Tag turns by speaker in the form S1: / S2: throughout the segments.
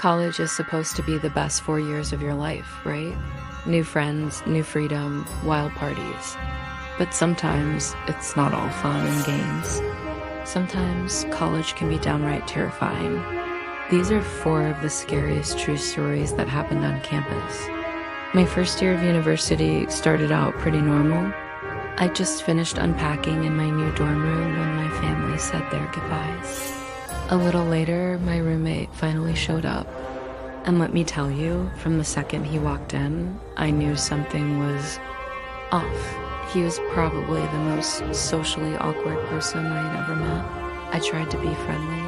S1: College is supposed to be the best 4 years of your life, right? New friends, new freedom, wild parties. But sometimes it's not all fun and games. Sometimes college can be downright terrifying. These are 4 of the scariest true stories that happened on campus. My first year of university started out pretty normal. I just finished unpacking in my new dorm room when my family said their goodbyes. A little later, my roommate finally showed up. And let me tell you, from the second he walked in, I knew something was off. He was probably the most socially awkward person I'd ever met. I tried to be friendly.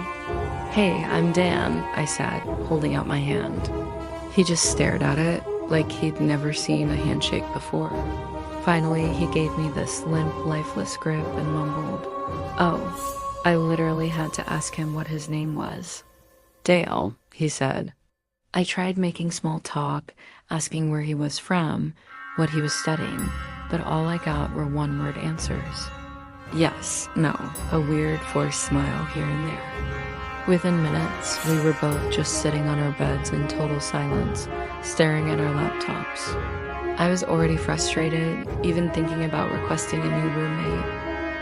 S1: "Hey, I'm Dan," I said, holding out my hand. He just stared at it like he'd never seen a handshake before. Finally, he gave me this limp, lifeless grip and mumbled, "Oh." I literally had to ask him what his name was. "Dale," he said. I tried making small talk, asking where he was from, what he was studying, but all I got were one-word answers. Yes, no, a weird forced smile here and there. Within minutes, we were both just sitting on our beds in total silence, staring at our laptops. I was already frustrated, even thinking about requesting a new roommate.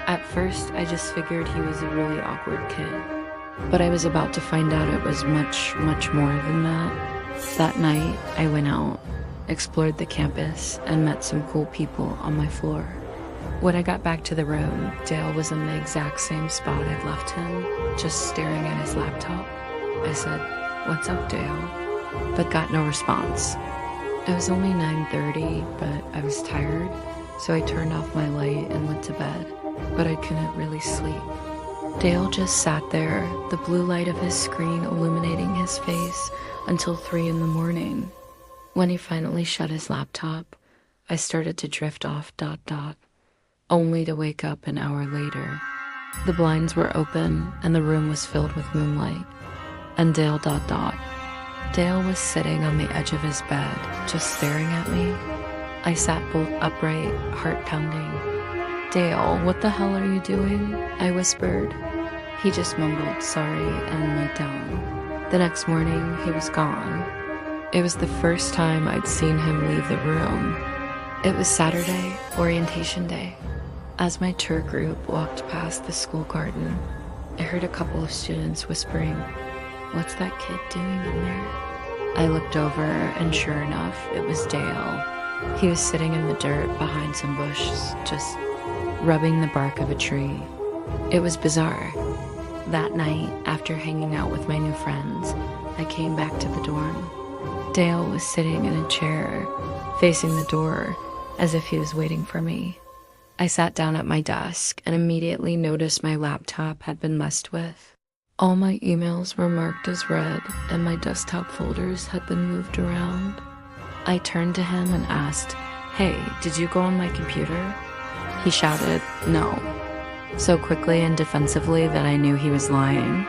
S1: At first, I just figured he was a really awkward kid. But I was about to find out it was much, much more than that. That night, I went out, explored the campus, and met some cool people on my floor. When I got back to the room, Dale was in the exact same spot I'd left him, just staring at his laptop. I said, "What's up, Dale?" but got no response. It was only 9:30, but I was tired, so I turned off my light and went to bed. But I couldn't really sleep. Dale just sat there, the blue light of his screen illuminating his face until 3 in the morning. When he finally shut his laptop, I started to drift off ... only to wake up an hour later. The blinds were open and the room was filled with moonlight. And Dale ... Dale was sitting on the edge of his bed, just staring at me. I sat bolt upright, heart pounding. "Dale, what the hell are you doing?" I whispered. He just mumbled sorry and laid down. The next morning, he was gone. It was the first time I'd seen him leave the room. It was Saturday, orientation day. As my tour group walked past the school garden, I heard a couple of students whispering, "What's that kid doing in there?" I looked over, and sure enough, it was Dale. He was sitting in the dirt behind some bushes, just rubbing the bark of a tree. It was bizarre. That night, after hanging out with my new friends, I came back to the dorm. Dale was sitting in a chair, facing the door, as if he was waiting for me. I sat down at my desk and immediately noticed my laptop had been messed with. All my emails were marked as read, and my desktop folders had been moved around. I turned to him and asked, "Hey, did you go on my computer?" He shouted, "No," so quickly and defensively that I knew he was lying.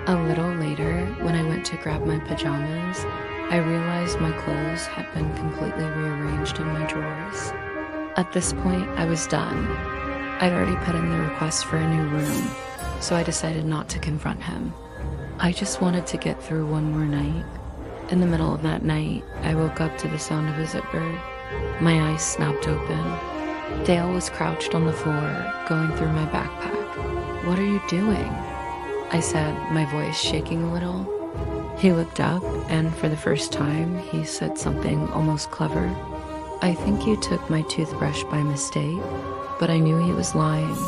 S1: A little later, when I went to grab my pajamas, I realized my clothes had been completely rearranged in my drawers. At this point, I was done. I'd already put in the request for a new room, so I decided not to confront him. I just wanted to get through one more night. In the middle of that night, I woke up to the sound of a zipper. My eyes snapped open. Dale was crouched on the floor, going through my backpack. "What are you doing?" I said, my voice shaking a little. He looked up, and for the first time, he said something almost clever. "I think you took my toothbrush by mistake," but I knew he was lying.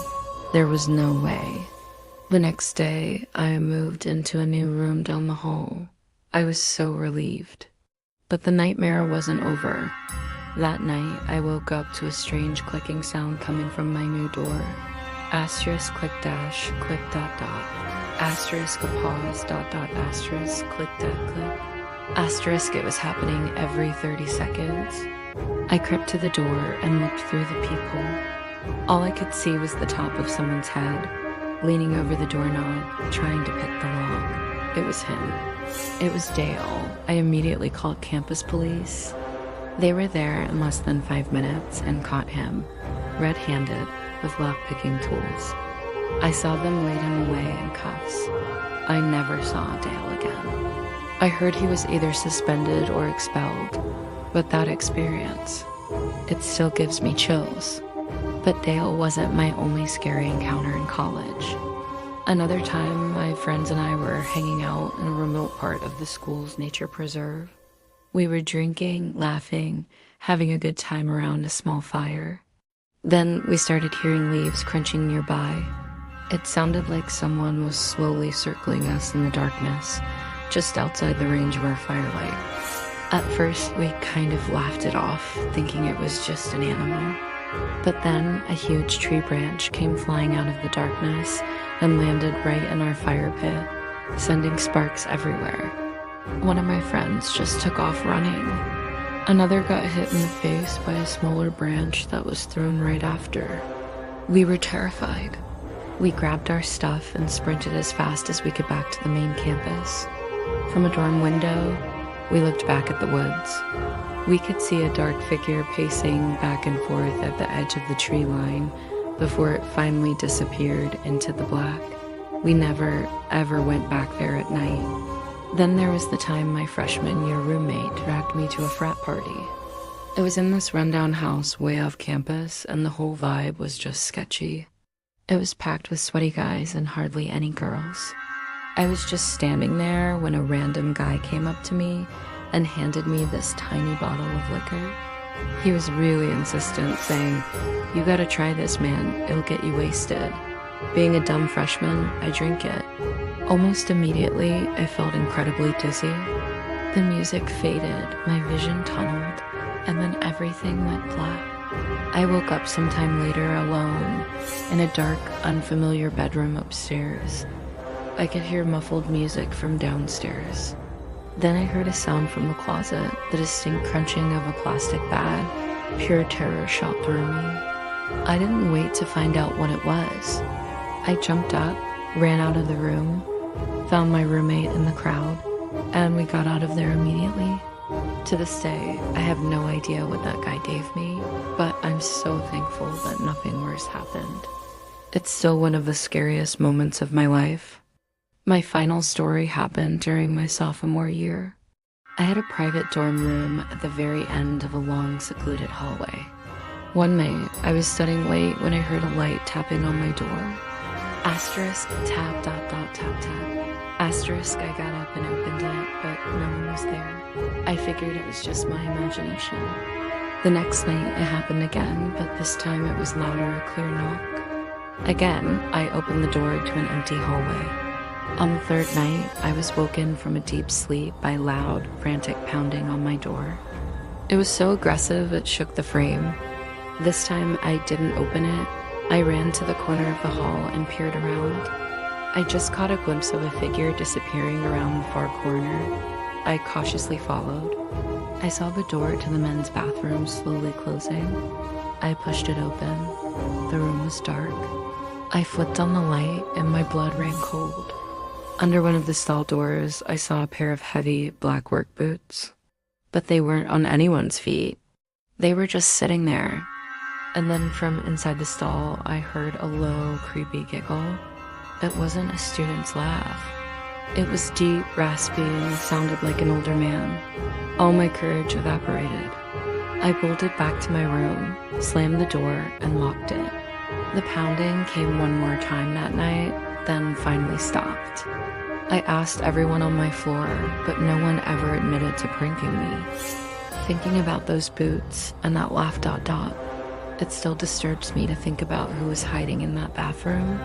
S1: There was no way. The next day, I moved into a new room down the hall. I was so relieved. But the nightmare wasn't over. That night, I woke up to a strange clicking sound coming from my new door. Asterisk click dash click ... Asterisk a pause ... asterisk click click. Asterisk it was happening every 30 seconds. I crept to the door and looked through the peephole. All I could see was the top of someone's head, leaning over the doorknob, trying to pick the lock. It was him. It was Dale. I immediately called campus police. They were there in less than 5 minutes and caught him, red-handed, with lock-picking tools. I saw them lead him away in cuffs. I never saw Dale again. I heard he was either suspended or expelled, but that experience, it still gives me chills. But Dale wasn't my only scary encounter in college. Another time, my friends and I were hanging out in a remote part of the school's nature preserve. We were drinking, laughing, having a good time around a small fire. Then we started hearing leaves crunching nearby. It sounded like someone was slowly circling us in the darkness, just outside the range of our firelight. At first, we kind of laughed it off, thinking it was just an animal. But then a huge tree branch came flying out of the darkness and landed right in our fire pit, sending sparks everywhere. One of my friends just took off running. Another got hit in the face by a smaller branch that was thrown right after. We were terrified. We grabbed our stuff and sprinted as fast as we could back to the main campus. From a dorm window, we looked back at the woods. We could see a dark figure pacing back and forth at the edge of the tree line before it finally disappeared into the black. We never, ever went back there at night. Then there was the time my freshman year roommate dragged me to a frat party. It was in this rundown house way off campus, and the whole vibe was just sketchy. It was packed with sweaty guys and hardly any girls. I was just standing there when a random guy came up to me and handed me this tiny bottle of liquor. He was really insistent, saying, "You gotta try this, man, it'll get you wasted." Being a dumb freshman, I drank it. Almost immediately, I felt incredibly dizzy. The music faded, my vision tunneled, and then everything went black. I woke up sometime later alone in a dark, unfamiliar bedroom upstairs. I could hear muffled music from downstairs. Then I heard a sound from the closet, the distinct crunching of a plastic bag. Pure terror shot through me. I didn't wait to find out what it was. I jumped up, ran out of the room, found my roommate in the crowd, and we got out of there immediately. To this day, I have no idea what that guy gave me, but I'm so thankful that nothing worse happened. It's still one of the scariest moments of my life. My final story happened during my sophomore year. I had a private dorm room at the very end of a long, secluded hallway. One night, I was studying late when I heard a light tapping on my door. Asterisk, tap, dot, dot, tap, tap. Asterisk, I got up and opened it, but no one was there. I figured it was just my imagination. The next night, it happened again, but this time it was louder, a clear knock. Again, I opened the door to an empty hallway. On the third night, I was woken from a deep sleep by loud, frantic pounding on my door. It was so aggressive it shook the frame. This time, I didn't open it. I ran to the corner of the hall and peered around. I just caught a glimpse of a figure disappearing around the far corner. I cautiously followed. I saw the door to the men's bathroom slowly closing. I pushed it open. The room was dark. I flipped on the light and my blood ran cold. Under one of the stall doors, I saw a pair of heavy black work boots. But they weren't on anyone's feet. They were just sitting there. And then from inside the stall, I heard a low, creepy giggle. It wasn't a student's laugh. It was deep, raspy, and sounded like an older man. All my courage evaporated. I bolted back to my room, slammed the door, and locked it. The pounding came one more time that night, then finally stopped. I asked everyone on my floor, but no one ever admitted to pranking me. Thinking about those boots and that laugh ... It still disturbs me to think about who was hiding in that bathroom.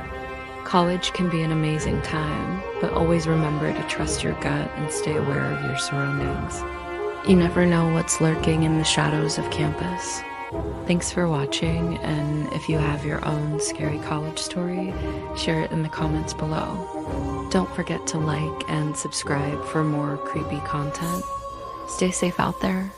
S1: College can be an amazing time, but always remember to trust your gut and stay aware of your surroundings. You never know what's lurking in the shadows of campus. Thanks for watching, and if you have your own scary college story, share it in the comments below. Don't forget to like and subscribe for more creepy content. Stay safe out there.